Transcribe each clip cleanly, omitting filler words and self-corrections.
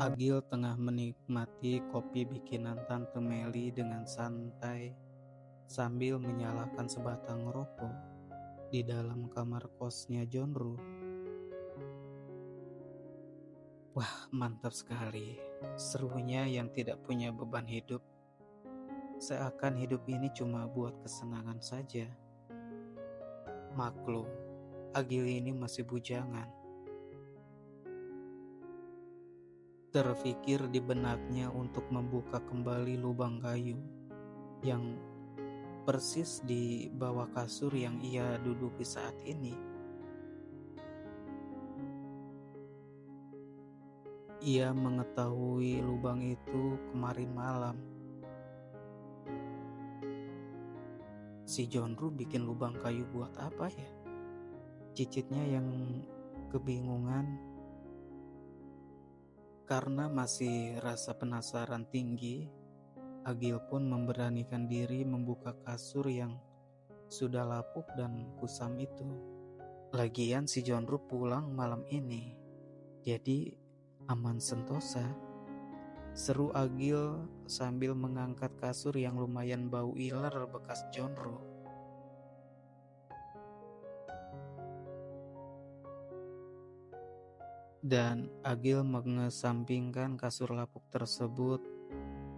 Agil tengah menikmati kopi bikinan Tante Meli dengan santai sambil menyalakan sebatang rokok di dalam kamar kosnya John Ruh. Wah, mantap sekali. Serunya yang tidak punya beban hidup. Seakan hidup ini cuma buat kesenangan saja. Maklum, Agil ini masih bujangan. Terfikir di benaknya untuk membuka kembali lubang kayu yang persis di bawah kasur yang ia duduki saat ini. Ia mengetahui lubang itu kemarin malam. Si John Ruh bikin lubang kayu buat apa ya? Cicitnya yang kebingungan. Karena masih rasa penasaran tinggi, Agil pun memberanikan diri membuka kasur yang sudah lapuk dan kusam itu. Lagian si John Ruh pulang malam ini, jadi aman sentosa. Seru Agil sambil mengangkat kasur yang lumayan bau iler bekas John Ruh. Dan Agil mengesampingkan kasur lapuk tersebut.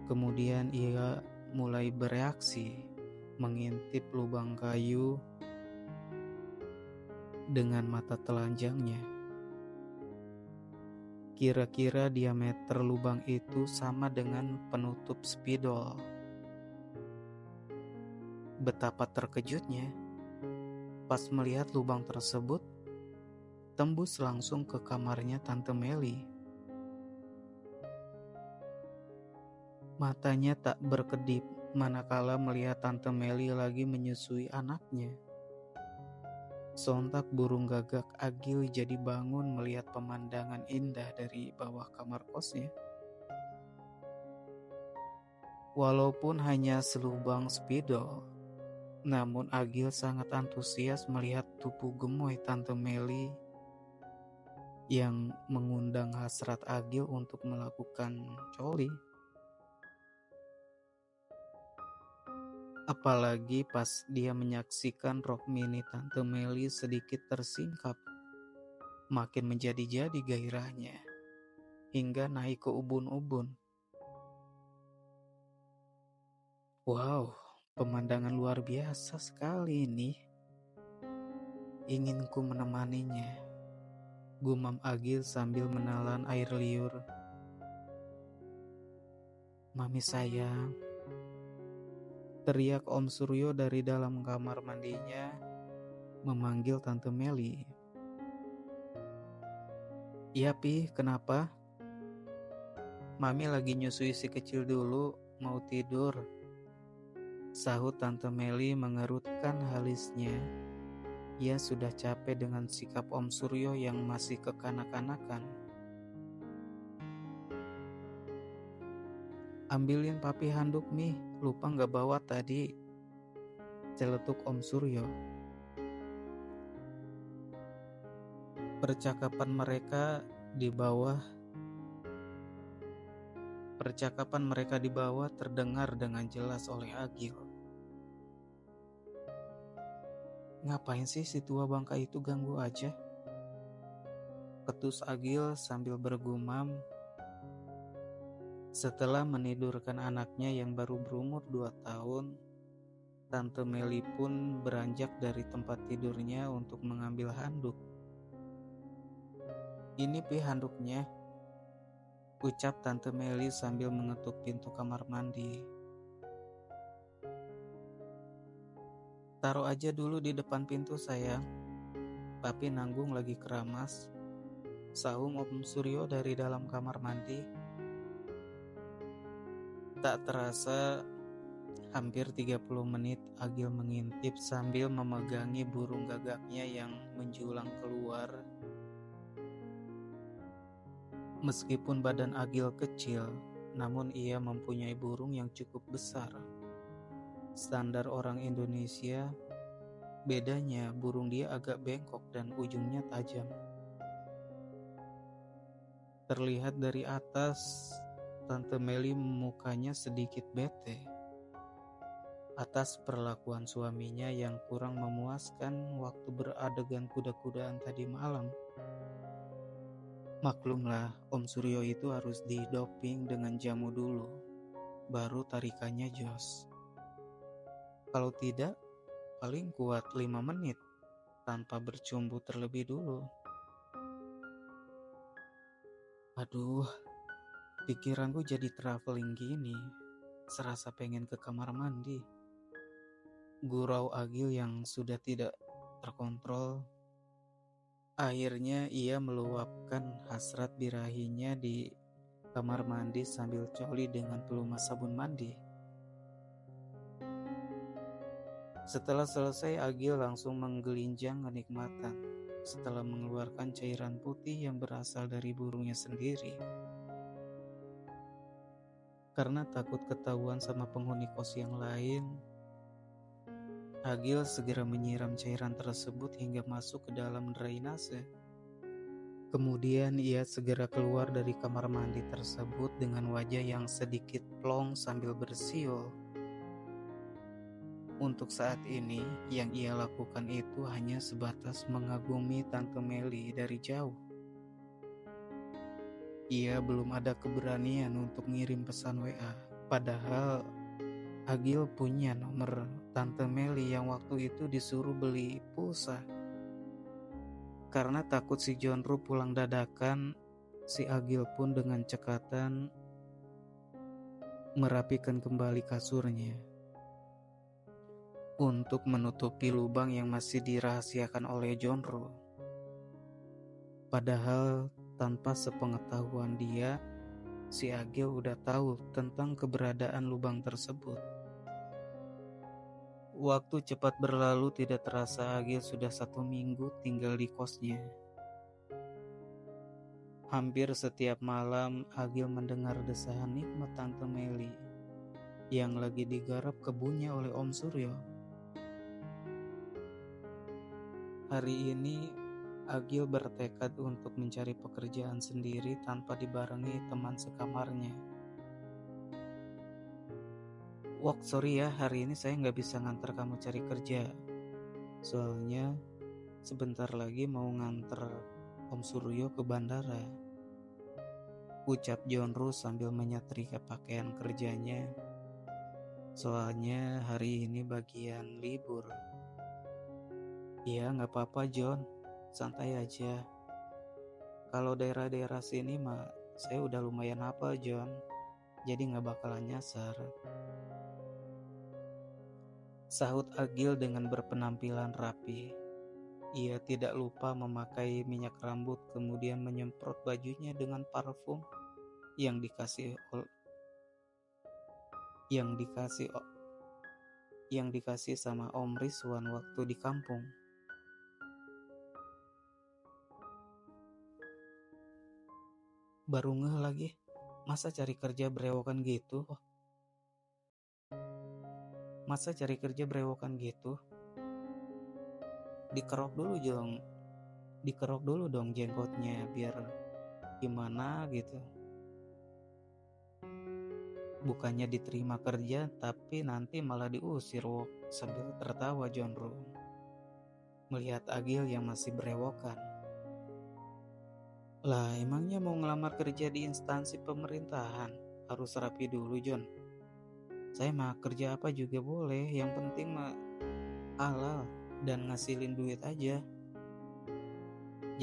Kemudian ia mulai bereaksi, mengintip lubang kayu dengan mata telanjangnya. Kira-kira diameter lubang itu sama dengan penutup spidol. Betapa terkejutnya pas melihat lubang tersebut tembus langsung ke kamarnya Tante Meli. Matanya tak berkedip manakala melihat Tante Meli lagi menyusui anaknya. Sontak burung gagak Agil jadi bangun melihat pemandangan indah dari bawah kamar kosnya. Walaupun hanya selubang spidol, namun Agil sangat antusias melihat tubuh gemoy Tante Meli yang mengundang hasrat Agil untuk melakukan coli. Apalagi pas dia menyaksikan rok mini Tante Meli sedikit tersingkap. Makin menjadi-jadi gairahnya, hingga naik ke ubun-ubun. Wow, pemandangan luar biasa sekali ini. Ingin ku menemaninya, gumam Agil sambil menelan air liur. Mami sayang, teriak Om Suryo dari dalam kamar mandinya memanggil Tante Meli. Iya Pi, kenapa? Mami lagi nyusui si kecil dulu, mau tidur. Sahut Tante Meli mengerutkan alisnya. Ia sudah capek dengan sikap Om Suryo yang masih kekanak-kanakan. Ambilin papi handuk Mi, lupa gak bawa tadi, celetuk Om Suryo. Percakapan mereka di bawah terdengar dengan jelas oleh Agil. Ngapain sih si tua bangka itu ganggu aja? Ketus Agil sambil bergumam. Setelah menidurkan anaknya yang baru berumur 2 tahun, Tante Meli pun beranjak dari tempat tidurnya untuk mengambil handuk. Ini Pi handuknya, ucap Tante Meli sambil mengetuk pintu kamar mandi. Taruh aja dulu di depan pintu sayang, Papi nanggung lagi keramas, sahung Om Suryo dari dalam kamar mandi. Tak terasa hampir 30 menit Agil mengintip sambil memegangi burung gagaknya yang menjulang keluar. Meskipun badan Agil kecil, namun ia mempunyai burung yang cukup besar. Standar orang Indonesia, bedanya burung dia agak bengkok dan ujungnya tajam. Terlihat dari atas, Tante Meli mukanya sedikit bete atas perlakuan suaminya yang kurang memuaskan waktu beradegan kuda-kudaan tadi malam. Maklumlah, Om Suryo itu harus didoping dengan jamu dulu, baru tarikannya jos. Kalau tidak, paling kuat 5 menit tanpa bercumbu terlebih dulu. Aduh, pikiranku jadi traveling gini, serasa pengen ke kamar mandi. Gurau Agil yang sudah tidak terkontrol, akhirnya ia meluapkan hasrat birahinya di kamar mandi sambil coli dengan pelumas sabun mandi. Setelah selesai, Agil langsung menggelinjang kenikmatan setelah mengeluarkan cairan putih yang berasal dari burungnya sendiri. Karena takut ketahuan sama penghuni kos yang lain, Agil segera menyiram cairan tersebut hingga masuk ke dalam drainase. Kemudian ia segera keluar dari kamar mandi tersebut dengan wajah yang sedikit plong sambil bersiul. Untuk saat ini, yang ia lakukan itu hanya sebatas mengagumi Tante Meli dari jauh. Ia belum ada keberanian untuk ngirim pesan WA, padahal Agil punya nomor Tante Meli yang waktu itu disuruh beli pulsa. Karena takut si Jonro pulang dadakan, si Agil pun dengan cekatan merapikan kembali kasurnya untuk menutupi lubang yang masih dirahasiakan oleh Jonro. Padahal tanpa sepengetahuan dia, si Agil udah tahu tentang keberadaan lubang tersebut. Waktu cepat berlalu, tidak terasa Agil sudah 1 minggu tinggal di kosnya. Hampir setiap malam Agil mendengar desahan nikmat Tante Meli yang lagi digarap kebunnya oleh Om Suryo. Hari ini Agil bertekad untuk mencari pekerjaan sendiri tanpa dibarengi teman sekamarnya. Wok, sorry ya, hari ini saya nggak bisa nganter kamu cari kerja. Soalnya sebentar lagi mau nganter Om Suryo ke bandara, ucap Jonro sambil menyetrika pakaian kerjanya. Soalnya hari ini bagian libur. Ya nggak apa-apa John, santai aja. Kalau daerah-daerah sini mah saya udah lumayan hafal John, jadi nggak bakalan nyasar. Sahut Agil dengan berpenampilan rapi. Ia tidak lupa memakai minyak rambut, kemudian menyemprot bajunya dengan parfum yang dikasih sama Om Rizwan waktu di kampung. Baru ngeh lagi, masa cari kerja berewokan gitu? Dikerok dulu dong jenggotnya biar gimana gitu. Bukannya diterima kerja tapi nanti malah diusir, Wok, sambil tertawa Jonro melihat Agil yang masih berewokan. Lah emangnya mau ngelamar kerja di instansi pemerintahan harus rapi dulu John? Saya mah kerja apa juga boleh, yang penting mah halal dan ngasilin duit aja,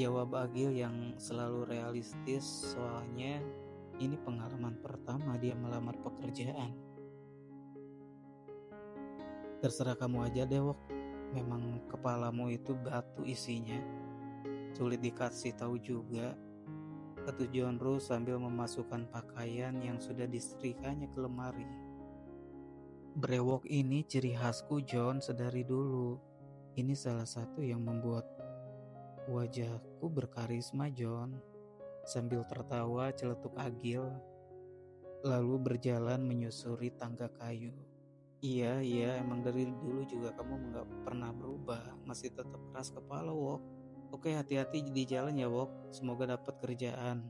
jawab Agil yang selalu realistis, soalnya ini pengalaman pertama dia melamar pekerjaan. Terserah kamu aja deh Wok, memang kepalamu itu batu isinya, sulit dikasih tahu juga, kata Jonro sambil memasukkan pakaian yang sudah disetrikanya ke lemari. Brewok ini ciri khasku John sedari dulu. Ini salah satu yang membuat wajahku berkarisma John, sambil tertawa celetuk Agil, lalu berjalan menyusuri tangga kayu. Iya, emang dari dulu juga kamu gak pernah berubah, masih tetap keras kepala Wok. Oke, hati-hati di jalan ya Wok, semoga dapat kerjaan.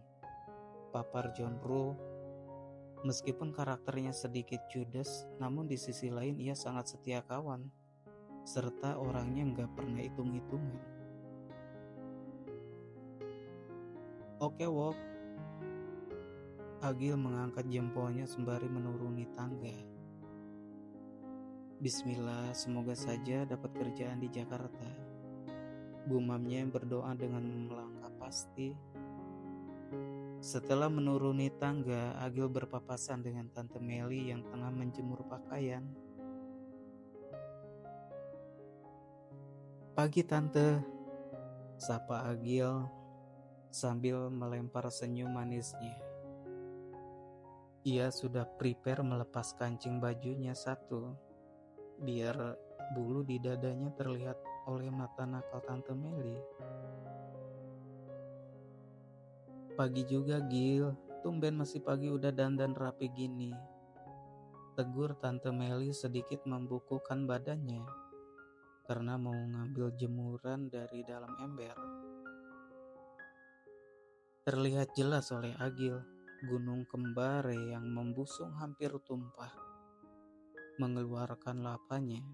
papar John Roo. Meskipun karakternya sedikit judes, namun di sisi lain ia sangat setia kawan, serta orangnya nggak pernah hitung-hitungan. Oke, Wok. Agil mengangkat jempolnya sembari menuruni tangga. Bismillah, semoga saja dapat kerjaan di Jakarta. Gumamnya yang berdoa dengan melangkah pasti. Setelah menuruni tangga, Agil berpapasan dengan Tante Meli yang tengah menjemur pakaian. Pagi Tante, sapa Agil sambil melempar senyum manisnya. Ia sudah prepare melepas kancing bajunya satu, biar bulu di dadanya terlihat oleh mata nakal Tante Meli. Pagi juga Gil, tumben masih pagi udah dandan rapi gini. Tegur Tante Meli sedikit membukukan badannya, karena mau ngambil jemuran dari dalam ember. Terlihat jelas oleh Agil, gunung kembare yang membusung hampir tumpah, mengeluarkan lapanya.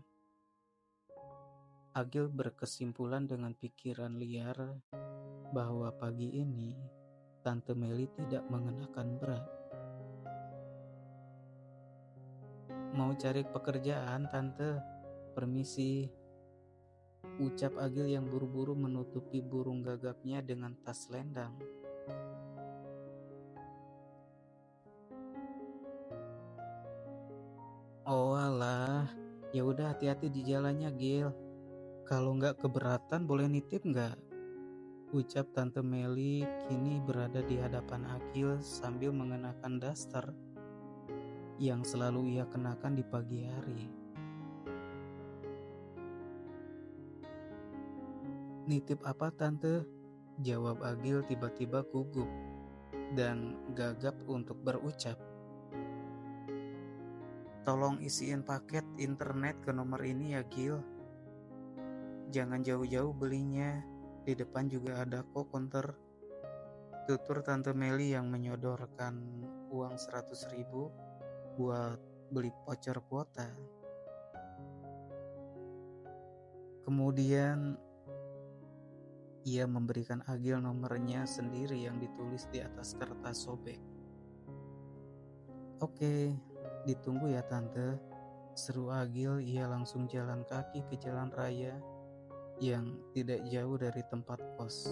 Agil berkesimpulan dengan pikiran liar bahwa pagi ini Tante Meli tidak mengenakan bra. Mau cari pekerjaan, Tante? Permisi. Ucap Agil yang buru-buru menutupi burung gagapnya dengan tas selendang. Oh alah, ya udah hati-hati di jalannya, Gil. Kalau nggak keberatan boleh nitip nggak? Ucap Tante Meli kini berada di hadapan Agil sambil mengenakan daster yang selalu ia kenakan di pagi hari. Nitip apa Tante? Jawab Agil tiba-tiba gugup dan gagap untuk berucap. Tolong isiin paket internet ke nomor ini ya Gil. Jangan jauh-jauh belinya, di depan juga ada kok konter. Tutur Tante Meli yang menyodorkan uang 100.000 buat beli voucher kuota. Kemudian ia memberikan Agil nomornya sendiri yang ditulis di atas kertas sobek. Oke, ditunggu ya Tante, seru Agil. Ia langsung jalan kaki ke jalan raya yang tidak jauh dari tempat kos.